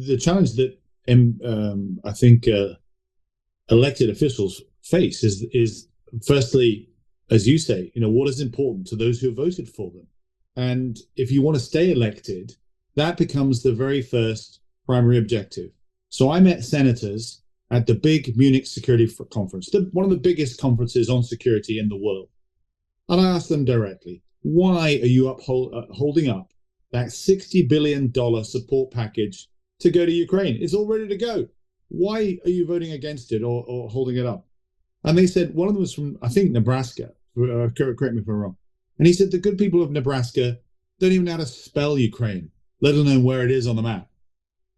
the challenge that I think elected officials face is firstly, as you say, what is important to those who have voted for them. And if you want to stay elected, that becomes the very first primary objective. So I met senators at the big Munich Security Conference, one of the biggest conferences on security in the world. And I asked them directly, why are you holding up that $60 billion support package to go to Ukraine? It's all ready to go. Why are you voting against it or holding it up? And they said, one of them was from, I think, Nebraska. Correct me if I'm wrong. And he said, the good people of Nebraska don't even know how to spell Ukraine, let alone where it is on the map.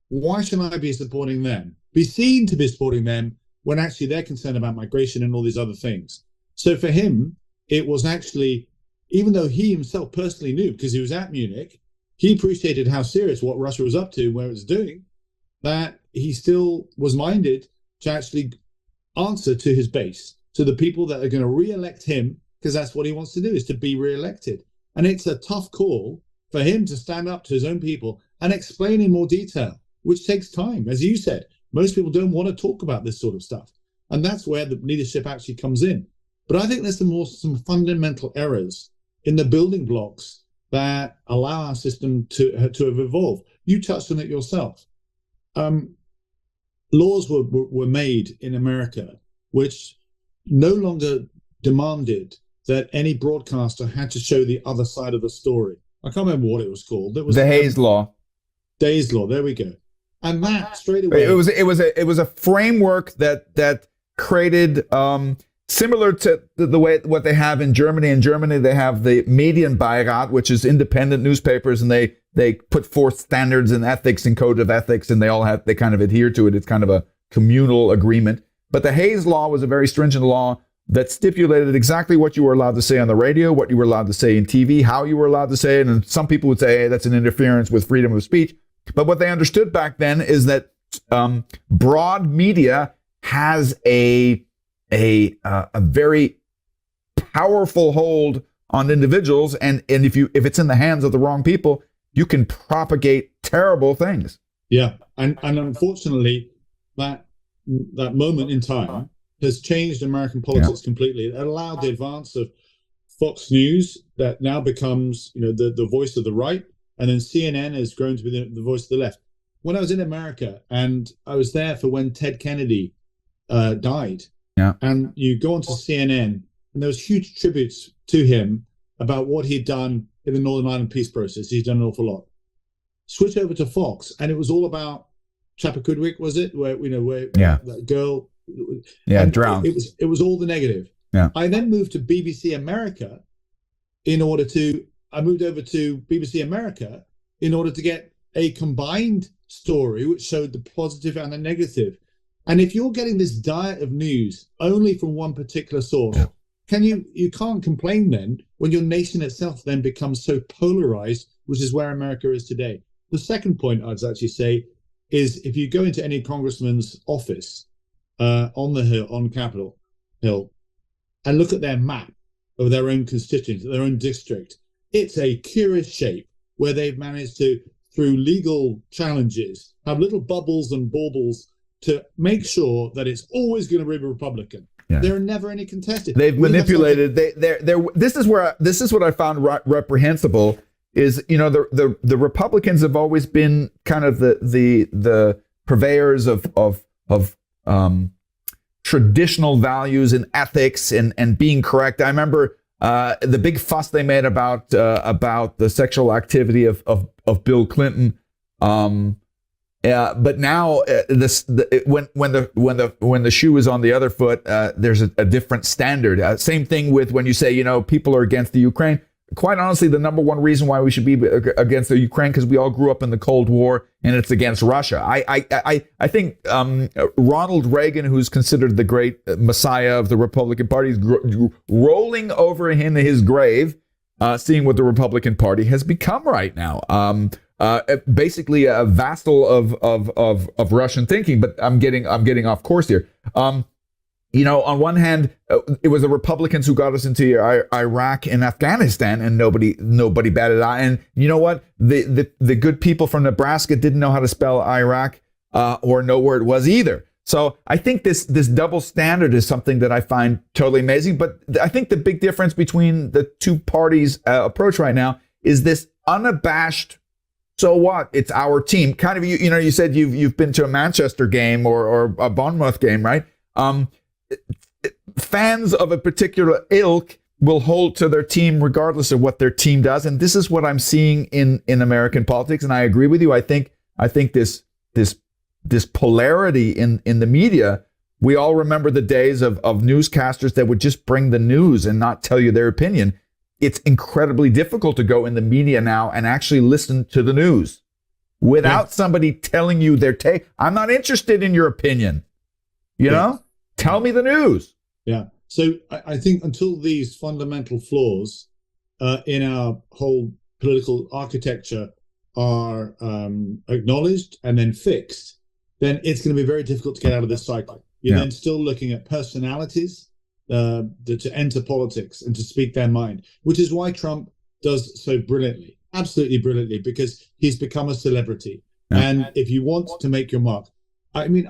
Why should I be supporting them? Be seen to be supporting them when actually they're concerned about migration and all these other things. So for him, it was actually, even though he himself personally knew, because he was at Munich, he appreciated how serious what Russia was up to, where it was doing, that he still was minded to actually answer to his base, to the people that are going to re-elect him, because that's what he wants to do, is to be re-elected. And it's a tough call for him to stand up to his own people and explain in more detail, which takes time. As you said, most people don't want to talk about this sort of stuff. And that's where the leadership actually comes in. But I think there's some fundamental errors in the building blocks that allow our system to have evolved. You touched on it yourself. Laws were made in America which no longer demanded that any broadcaster had to show the other side of the story. I can't remember what it was called. It was the Hayes Law. Hayes Law. There we go. And that straight away. It was a framework that created similar to the way what they have in Germany. In Germany, they have the Medienbeirat, which is independent newspapers, and they put forth standards and ethics and code of ethics, and they kind of adhere to it. It's kind of a communal agreement. But the Hayes Law was a very stringent law that stipulated exactly what you were allowed to say on the radio, what you were allowed to say in TV, how you were allowed to say it. And some people would say, hey, that's an interference with freedom of speech. But what they understood back then is that broad media has a very powerful hold on individuals, and if it's in the hands of the wrong people, you can propagate terrible things. Yeah, and unfortunately, that moment in time has changed American politics completely. It allowed the advance of Fox News that now becomes the voice of the right. And then CNN has grown to be the voice of the left. When I was in America, and I was there for when Ted Kennedy died, and you go onto CNN, and there was huge tributes to him about what he'd done in the Northern Ireland peace process. He's done an awful lot. Switch over to Fox, and it was all about Chappaquiddick, was it? Where that girl, drowned. It was all the negative. Yeah. I then moved to BBC America I moved over to BBC America in order to get a combined story which showed the positive and the negative. And if you're getting this diet of news only from one particular source, you can't complain then when your nation itself then becomes so polarized, which is where America is today. The second point I'd actually say is if you go into any congressman's office on the Hill, on Capitol Hill, and look at their map of their own constituency, their own district, it's a curious shape where they've managed to, through legal challenges, have little bubbles and baubles to make sure that it's always going to be Republican. Yeah. There are never any contested. They've manipulated. This is what I found reprehensible. Is the Republicans have always been kind of the purveyors of traditional values and ethics and being correct. I remember. The big fuss they made about the sexual activity of Bill Clinton, but now when the shoe is on the other foot, there's a different standard. Same thing with when you say people are against the Ukraine. Quite honestly, the number one reason why we should be against the Ukraine because we all grew up in the Cold War and it's against Russia. I think Ronald Reagan, who's considered the great messiah of the Republican Party, is rolling over in his grave, seeing what the Republican Party has become right now. Basically a vassal of Russian thinking. But I'm getting off course here. on one hand, it was the Republicans who got us into Iraq and Afghanistan, and nobody batted an eye. And you know what? The good people from Nebraska didn't know how to spell Iraq or know where it was either. So I think this double standard is something that I find totally amazing. But I think the big difference between the two parties' approach right now is this unabashed, so what? It's our team. Kind of, you said you've been to a Manchester game or a Bournemouth game, right? Fans of a particular ilk will hold to their team regardless of what their team does, and this is what I'm seeing in American politics. And I agree with you. I think this polarity in the media. We all remember the days of newscasters that would just bring the news and not tell you their opinion. It's incredibly difficult to go in the media now and actually listen to the news without somebody telling you their take. I'm not interested in your opinion. You know? Tell me the news. Yeah. So I think until these fundamental flaws in our whole political architecture are acknowledged and then fixed, then it's going to be very difficult to get out of this cycle. You're then still looking at personalities to enter politics and to speak their mind, which is why Trump does so brilliantly, absolutely brilliantly, because he's become a celebrity. Yeah. And if you want to make your mark, I mean,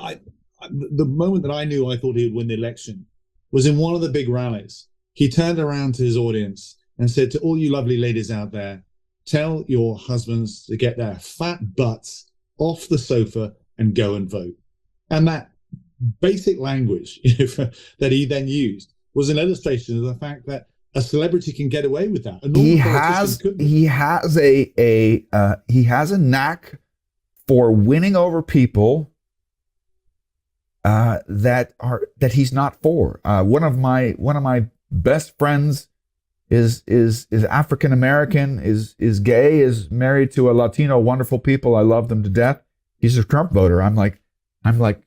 the moment that I knew I thought he would win the election was in one of the big rallies. He turned around to his audience and said to all you lovely ladies out there, tell your husbands to get their fat butts off the sofa and go and vote. And that basic language that he then used was an illustration of the fact that a celebrity can get away with that. He has a knack for winning over people that he's not for. One of my best friends is African American, is gay, is married to a Latino, wonderful people. I love them to death. He's a Trump voter. I'm like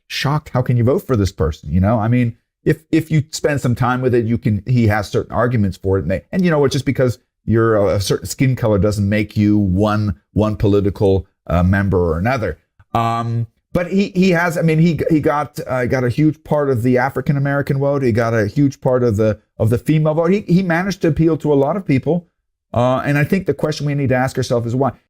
shocked. How can you vote for this person? I mean, if you spend some time with it, he has certain arguments for it. And you know what? Just because you're a certain skin color doesn't make you one political member or another. But he has. I mean, he got a huge part of the African American vote. He got a huge part of the female vote. He managed to appeal to a lot of people. And I think the question we need to ask ourselves is why.